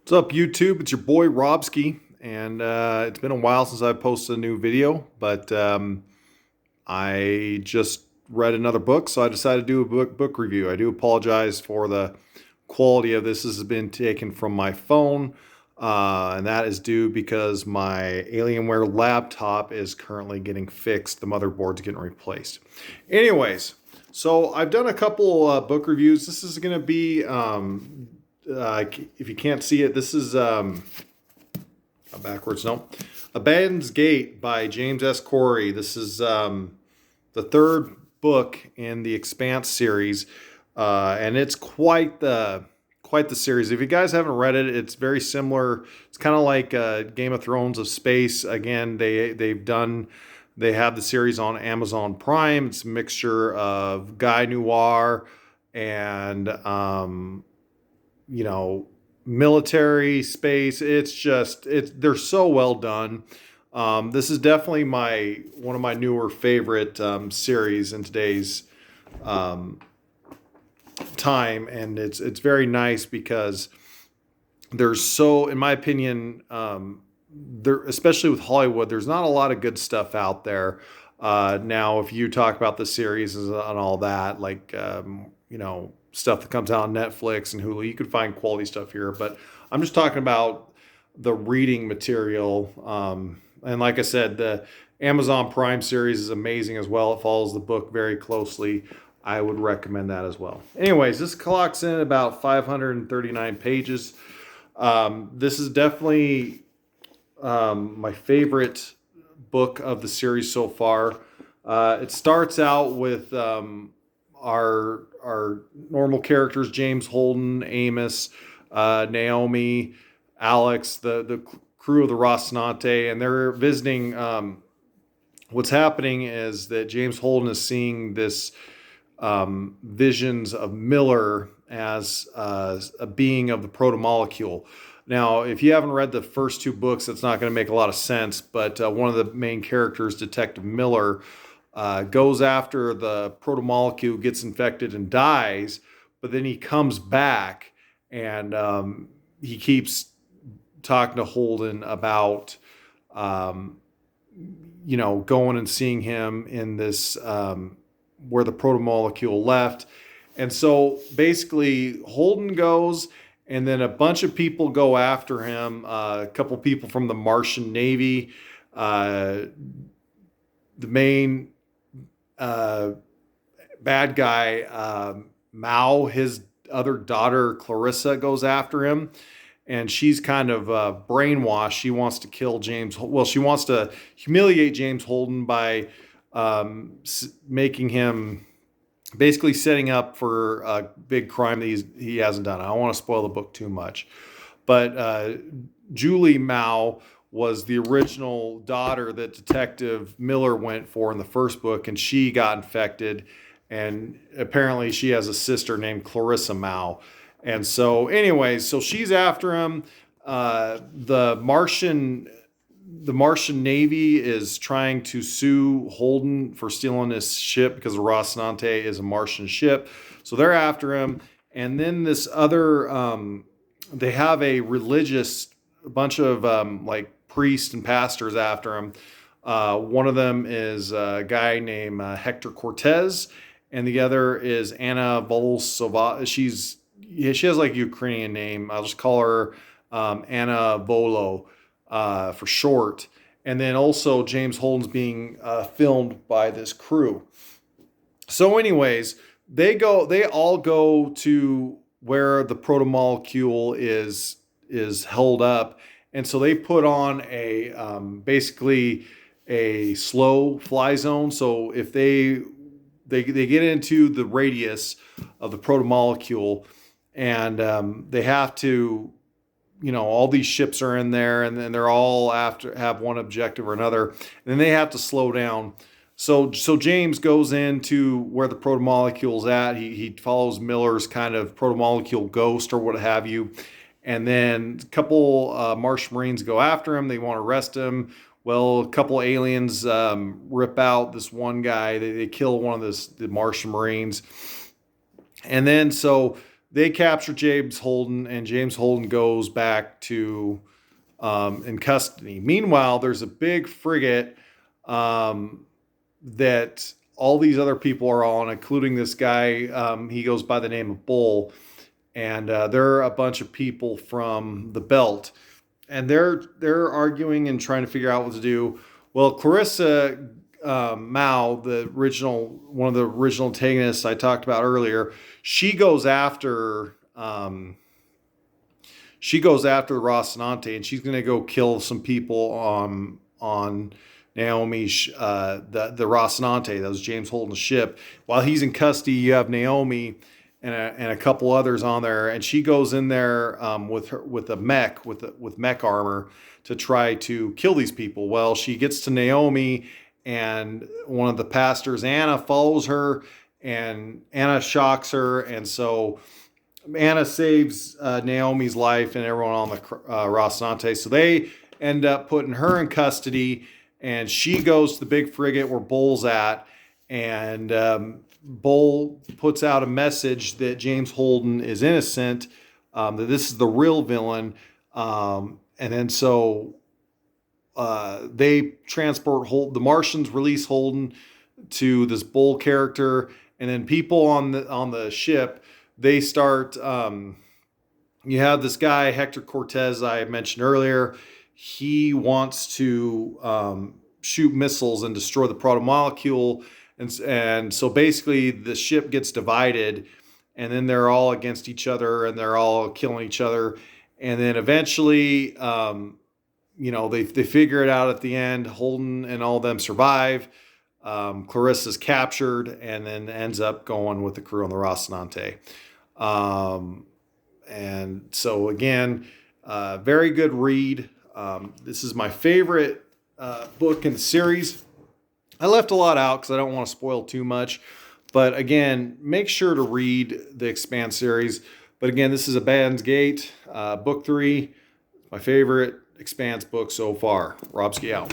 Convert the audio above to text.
What's up, YouTube? It's your boy Robski, and it's been a while since I posted a new video, but I just read another book, so I decided to do a book review. I do apologize for the quality of this. This has been taken from my phone, and that is due because my Alienware laptop is currently getting fixed. The motherboard's getting replaced. Anyways, so I've done a couple book reviews. This is going to be if you can't see it, this is backwards. No, Abandoned Gate by James S. Corey. This is the third book in the Expanse series, and it's quite the series. If you guys haven't read it, it's very similar. It's kind of like Game of Thrones of space. Again, they have the series on Amazon Prime. It's a mixture of guy noir and military space. They're so well done. This is definitely one of my newer favorite series in today's time, and it's very nice because there's in my opinion, especially with Hollywood, there's not a lot of good stuff out there. Now, if you talk about the series and all that, like stuff that comes out on Netflix and Hulu, you can find quality stuff here. But I'm just talking about the reading material. And like I said, the Amazon Prime series is amazing as well. It follows the book very closely. I would recommend that as well. Anyways, this clocks in about 539 pages. This is definitely my favorite book of the series so far. It starts out with our normal characters: James Holden, Amos, Naomi, Alex, the crew of the Rocinante, and they're visiting. What's happening is that James Holden is seeing this visions of Miller as a being of the protomolecule. Now, if you haven't read the first two books, that's not going to make a lot of sense, but one of the main characters, Detective Miller, goes after the protomolecule, gets infected and dies, but then he comes back and he keeps talking to Holden about going and seeing him in this where the protomolecule left. And so basically Holden goes, and then a bunch of people go after him, a couple people from the Martian Navy, the main bad guy, Mao, his other daughter Clarissa goes after him, and she's kind of brainwashed. She wants to kill James. Well, she wants to humiliate James Holden by making him, basically setting up for a big crime that he hasn't done. I don't want to spoil the book too much, but Julie Mao was the original daughter that Detective Miller went for in the first book, and she got infected, and apparently she has a sister named Clarissa Mao. And so anyways, so she's after him. The Martian Navy is trying to sue Holden for stealing this ship because the Rocinante is a Martian ship. So they're after him. And then this other, they have a bunch of like priests and pastors after him. One of them is a guy named Hector Cortez, and the other is Anna Volsova. She has like a Ukrainian name. I'll just call her Anna Volo for short. And then also James Holden's being filmed by this crew. So anyways, they all go to where the protomolecule is held up. And so they put on basically a slow fly zone. So if they get into the radius of the protomolecule, and they have to, all these ships are in there, and then they're all have one objective or another, and then they have to slow down. So James goes into where the protomolecule's at. He follows Miller's kind of protomolecule ghost or what have you. And then a couple Martian Marines go after him. They want to arrest him. Well, a couple aliens rip out this one guy. They kill one of the Martian Marines. And then so they capture James Holden, and James Holden goes back to in custody. Meanwhile, there's a big frigate um, that all these other people are on, including this guy. He goes by the name of Bull, and they're a bunch of people from the Belt, and they're arguing and trying to figure out what to do. Well, Clarissa Mao, the original one of the original antagonists I talked about earlier, she goes after the Rocinante, and she's going to go kill some people on Naomi's the Rocinante. That was James Holden's ship. While he's in custody, you have Naomi and a couple others on there, and she goes in there with a mech with mech armor to try to kill these people. Well, she gets to Naomi, and one of the pastors, Anna, follows her, and Anna shocks her, and so Anna saves Naomi's life and everyone on the Rocinante. So they end up putting her in custody, and she goes to the big frigate where Bull's at, and Bull puts out a message that James Holden is innocent, that this is the real villain, and then so they transport Holden. The Martians release Holden to this Bull character, and then people on the ship, they start. You have this guy Hector Cortez I mentioned earlier. He wants to shoot missiles and destroy the protomolecule, and so basically the ship gets divided, and then they're all against each other, and they're all killing each other, and then eventually, they figure it out at the end. Holden and all of them survive. Clarissa's captured, and then ends up going with the crew on the Rocinante. And so again, very good read. This is my favorite book in the series. I left a lot out because I don't want to spoil too much. But again, make sure to read the Expanse series. But again, this is Expanse Gate, book 3, my favorite Expanse book so far. Robski out.